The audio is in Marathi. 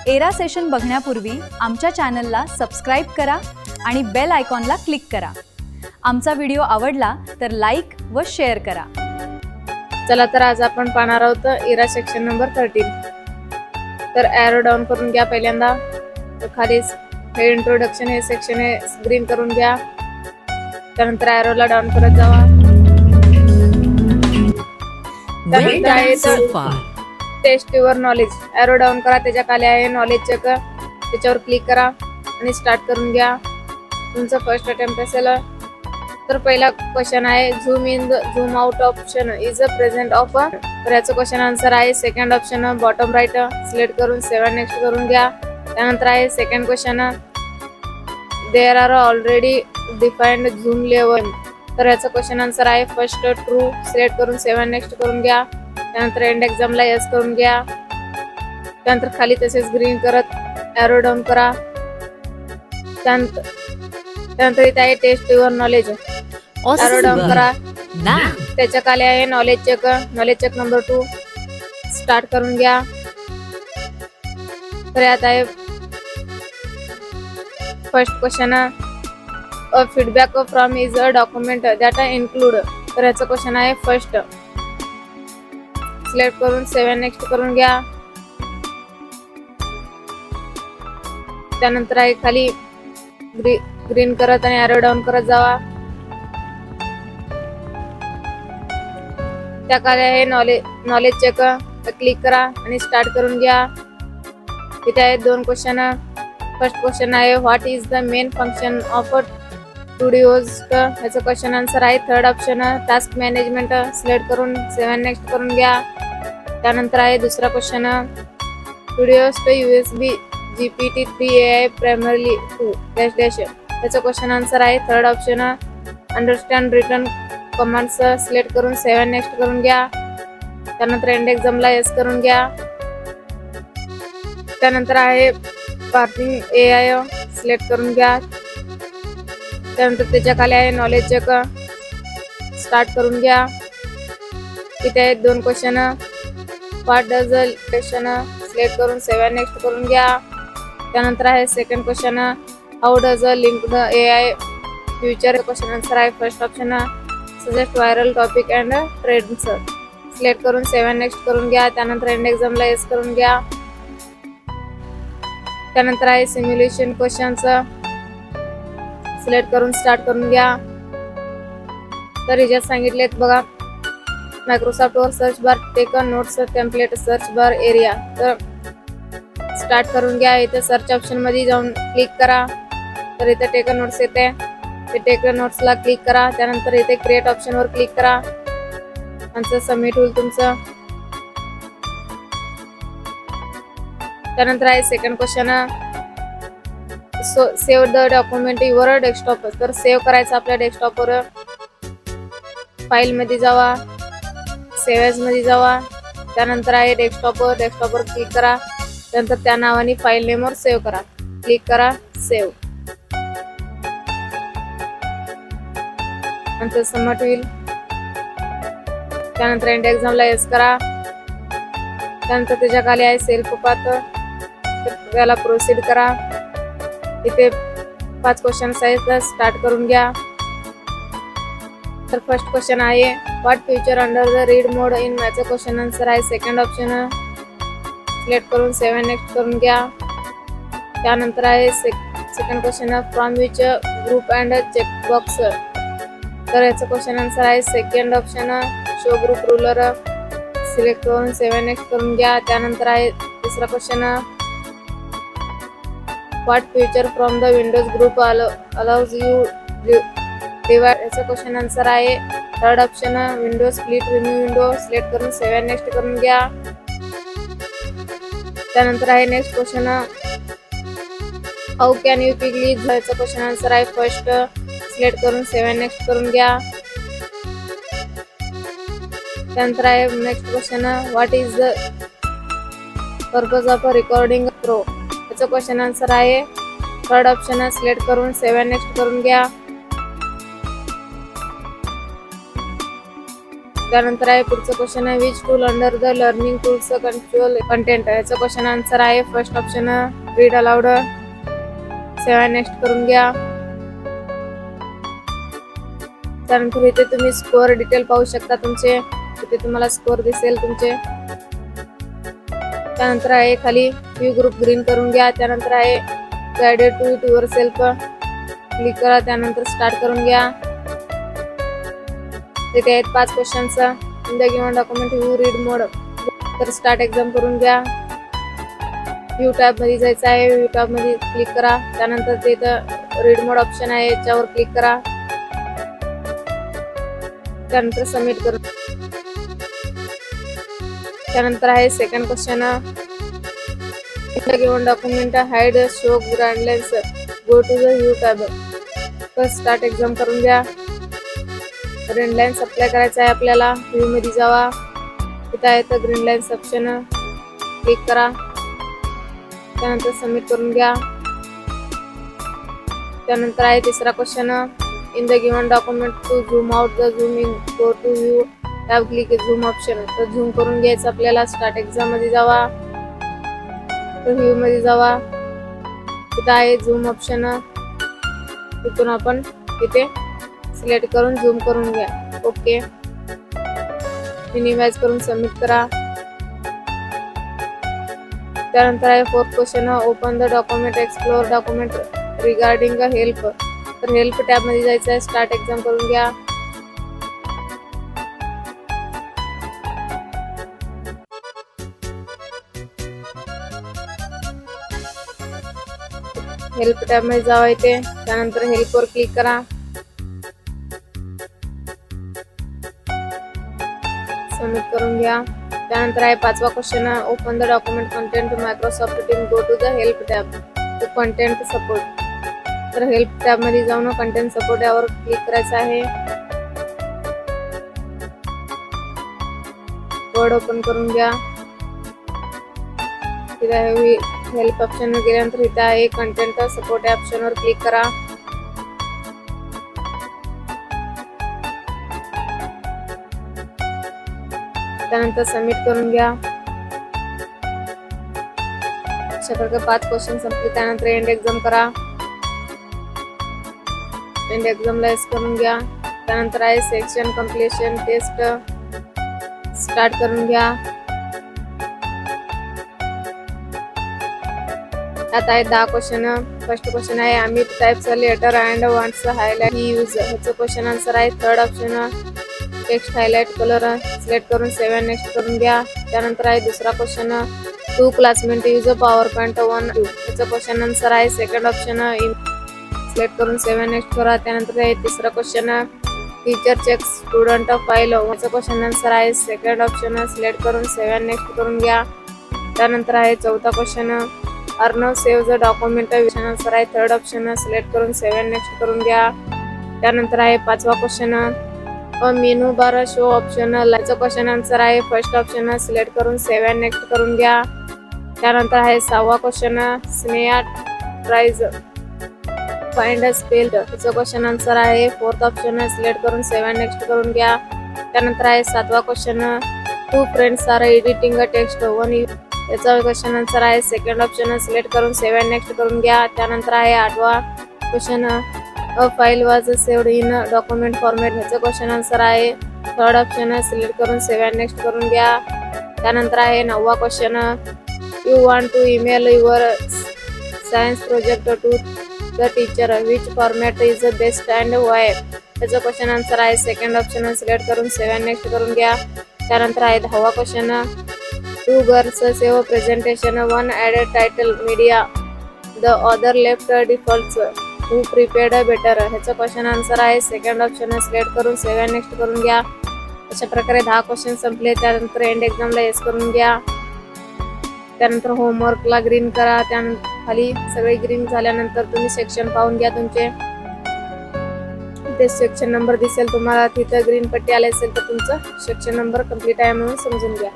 एरा सेशन बघण्यापूर्वी आमच्या चॅनलला सबस्क्राईब करा आणि बेल आयकॉनला क्लिक करा. आमचा व्हिडिओ आवडला तर लाईक व शेअर करा. चला तर आज आपण पाहणार आहोत एरा सेक्शन नंबर 13. तर एरो डाऊन करून घ्या पहिल्यांदा. तर खाली हे इंट्रोडक्शन हे सेक्शन हे ग्रीन करून घ्या. त्यानंतर एरोला डाऊन करत जावा. Test your knowledge arrow down करा. त्याच्या खाली आहे नॉलेज चेक, त्याच्यावर क्लिक करा आणि स्टार्ट करून घ्या. तुमचा फर्स्ट अटेम्प्ट असेल. तर पहिला क्वेश्चन आहे zoom in zoom out option is a present of. तर याचं क्वेश्चन आन्सर आहे second option bottom right. Select करून 7 नेक्स्ट करून घ्या. त्यानंतर आहे second question there are already defined zoom level. तर याचं क्वेश्चन आन्सर आहे फर्स्ट ट्रू. सिलेक्ट करून 7 नेक्स्ट करून घ्या. त्यानंतर एंड एक्झामला यस करून घ्या. त्यानंतर खाली तसेच ग्रीन करत एरो डाऊन करा. त्यानंतर इथे आहे test your knowledge arrow down करा. त्याच्या खाली आहे नॉलेज चेक नंबर 2 स्टार्ट करून घ्या. तर यात आहे first question feedback from is a document that include. तर याचं क्वेश्चन आहे फर्स्ट. सिलेक्ट करून 7 नेक्स्ट करून घ्या. त्यानंतर आहे खाली ग्रीन करत आणि एरो डाऊन करत जावा. त्या खाली आहे नॉलेज चेक, क्लिक करा आणि स्टार्ट करून घ्या. इथे आहेत 2 क्वेश्चन. फर्स्ट क्वेश्चन आहे what is the main function of टुडिओस्ट. याचं क्वेश्चन आन्सर आहे third option task management. Select करून 7 नेक्स्ट करून घ्या. त्यानंतर आहे दुसरा क्वेश्चन टुडिओस्ट USB GPT-3 AI प्रायमरी 2 डॅश डॅश. त्याचं क्वेश्चन आन्सर आहे third option understand return commands. Select करून 7 नेक्स्ट करून घ्या. त्यानंतर एंड एक्झामला यस करून घ्या. त्यानंतर आहे पार्किंग AI सिलेक्ट करून घ्या. त्यानंतर त्याच्या खाली आहे नॉलेज चेक स्टार्ट करून घ्या. इथे आहेत 2 question what does a question. Select करून 7 नेक्स्ट करून घ्या. त्यानंतर आहे second question how does a link the AI future. Question answer आहे first option suggest viral topic and trends. Select करून 7 नेक्स्ट करून घ्या. त्यानंतर एंड एक्झामला यस करून घ्या. त्यानंतर आहे सिम्युलेशन क्वेश्चन्स. सिलेक्ट करून स्टार्ट करून घ्या. तर याच्यात सांगितलेत बघा मायक्रोसॉफ्ट वर search bar take notes template search bar area. तर स्टार्ट करून घ्या. इथे सर्च ऑप्शन मध्ये जाऊन क्लिक करा. तर इथे टेक नोट्स येते. ते टेक नोट्सला क्लिक करा. त्यानंतर इथे क्रिएट ऑप्शन वर क्लिक करा. आन्सर सबमिट होईल तुमचं. त्यानंतर आहे second question save the document your desktop. तर सेव्ह करायचं आपल्या डेस्कटॉपवर. फाईल मध्ये जावा, सेव्ह एज मध्ये जावा. त्यानंतर आहे डेस्कटॉपवर क्लिक करा. त्यानंतर त्या नावाने फाईल नेमवर सेव्ह करा. क्लिक करा सेव्ह. नंतर सबमिट होईल. त्यानंतर एंड एक्झामला यस करा. त्यानंतर त्याच्या खाली आहे सेल्फ पाथ. तर त्याला प्रोसीड करा. इथे 5 क्वेश्चन्स आहेत. स्टार्ट करून घ्या. तर फर्स्ट क्वेश्चन आहे what feature under the read mode in. याचं क्वेश्चन आन्सर आहे सेकंड ऑप्शन. सिलेक्ट करून 7 नेक्स्ट करून घ्या. त्यानंतर आहे second question from which group and checkbox. तर याचं क्वेश्चन आन्सर आहे second option show group ruler. Select करून 7 नेक्स्ट करून घ्या. त्यानंतर आहे तिसरा question what feature from the windows group allows you divide. याचं क्वेश्चन आन्सर आहे third option window split renew window. Select करून 7 नेक्स्ट करून घ्या. त्यानंतर आहे next question how can you quickly. याचं क्वेश्चन आन्सर आहे फर्स्ट. सिलेक्ट करून 7 नेक्स्ट करून घ्या. त्यानंतर आहे next question what is the purpose of recording pro. याचं क्वेश्चन आन्सर आहे थर्ड ऑप्शन. सिलेक्ट करून 7 नेक्स्ट करून घ्या. त्यानंतर आहे पुढचं क्वेश्चन आहे which tool under the learning tools control content. याचं क्वेश्चन आन्सर आहे first option read aloud. 7 next करून घ्या. त्यानंतर इथे तुम्ही स्कोअर डिटेल पाहू शकता तुमचे. इथे तुम्हाला स्कोअर दिसेल तुमचे. त्यानंतर आहे खाली व्ह्यू ग्रुप ग्रीन करून घ्या. त्यानंतर आहे guided to it your self click करा. त्यानंतर स्टार्ट करून घ्या. तिथे आहेत 5 questions. In the given document view read mode. तर स्टार्ट एक्झाम करून घ्या. व्ह्यू टॅब मध्ये जायचं आहे. व्ह्यू टॅब मध्ये क्लिक करा. त्यानंतर तिथं रीड मोड ऑप्शन आहे याच्यावर क्लिक करा. त्यानंतर सबमिट करू. त्यानंतर आहे second question in the given document hide show guidelines go to the view tab. तर स्टार्ट एक्झाम करून घ्या. ग्रीन लाईन्स अप्लाय करायचा आहे आपल्याला. व्ह्यू मध्ये जावा. तिथे आहे तर ग्रीन लाईन्स ऑप्शन क्लिक करा. त्यानंतर सबमिट करून घ्या. त्यानंतर आहे तिसरा question in the given document to zoom out the zoom in go to view tab click zoom option. तर झूम करून घ्यायचं आपल्याला. स्टार्ट एक्झाम मध्ये जावा. तर व्ह्यू मध्ये जावा. तिथे आहे झूम ऑप्शन. तिथून आपण इथे सिलेक्ट करून झूम करून घ्या. ओके. मिनिमाइज करून सबमिट करा. त्यानंतर आहे fourth question open the document explore document regarding help. तर हेल्प टॅब मध्ये जायचं आहे. स्टार्ट एक्झाम करून घ्या. हेल्प टॅब मध्ये जावा इथे. त्यानंतर हेल्प वर क्लिक करा. सबमिट करून घ्या. त्यानंतर आहे 5वा question open the document content Microsoft team go to the help tab. तर कंटेंट सपोर्ट. तर हेल्प टॅब मध्ये जाऊन कंटेंट सपोर्ट यावर क्लिक करायचं आहे. वर्ड ओपन करून घ्या. तिथे आहे हेल्प ऑप्शन वर गेल्यानंतर इथे आहे कंटेंट सपोर्ट या ऑप्शन वर क्लिक करा. त्यानंतर सबमिट करून घ्या. अशा प्रकारे 5 क्वेश्चन संपले. त्यानंतर एंड एक्झाम करा. एंड एक्झामला एस करून घ्या. त्यानंतर आहे सेक्शन कंप्लीशन टेस्ट स्टार्ट करून घ्या. आता आहे 10 क्वेश्चन. फर्स्ट क्वेश्चन आहे Amit types a letter and wants highlight he use. ह्याचं क्वेश्चन आन्सर आहे third option text highlight colour select करून 7 नेक्स्ट करून घ्या. त्यानंतर आहे दुसरा क्वेश्चन 2 क्लासमेट यूज पॉवर पॉइंट 1 ह्याचं क्वेश्चन आन्सर आहे सेकंड ऑप्शन सिलेक्ट करून 7 नेक्स्ट करा. त्यानंतर आहे तिसरा question teacher check student file ह्याचं क्वेश्चन आन्सर आहे सेकंड ऑप्शन सिलेक्ट करून 7 नेक्स्ट करून घ्या. त्यानंतर आहे चौथा question Arnav save the document question answer आहे थर्ड ऑप्शन सिलेक्ट करून 7 नेक्स्ट करून घ्या. त्यानंतर आहे 5वा question menu bar show option याचं क्वेश्चन आन्सर आहे फर्स्ट ऑप्शन सिलेक्ट करून 7 नेक्स्ट करून घ्या. त्यानंतर आहे 6वा question Sneha tries find spelled याचं क्वेश्चन आन्सर आहे फोर्थ ऑप्शन सिलेक्ट करून 7 नेक्स्ट करून घ्या. त्यानंतर आहे 7वा question 2 friends are editing a text 1 याचा क्वेश्चन आन्सर आहे सेकंड ऑप्शन सिलेक्ट करून 7 नेक्स्ट करून घ्या. त्यानंतर आहे 8वा question a file was saved in document format ह्याचं क्वेश्चन आन्सर आहे थर्ड ऑप्शन सिलेक्ट करून 7 नेक्स्ट करून घ्या. त्यानंतर आहे 9वा question you want to email your science project to the teacher which format is best and why त्याचं क्वेश्चन आन्सर आहे सेकंड ऑप्शन सिलेक्ट करून 7 नेक्स्ट करून घ्या. त्यानंतर आहे 10वा question 2 girls save presentation 1 added title media the other left defaults who prepared better ह्याचं क्वेश्चन आन्सर आहे सेकंड ऑप्शन सिलेक्ट करून 7 नेक्स्ट करून घ्या. अशा प्रकारे 10 क्वेश्चन संपले. त्यानंतर एंड एक्झामला येस करून घ्या. त्यानंतर होमवर्कला ग्रीन करा. त्यानंतर खाली सगळे ग्रीन झाल्यानंतर तुम्ही सेक्शन पाहून घ्या तुमचे. ते सेक्शन नंबर दिसेल तुम्हाला. तिथं ग्रीन पट्टी आली असेल तर तुमचं सेक्शन नंबर कंप्लीट आहे म्हणून समजून घ्या.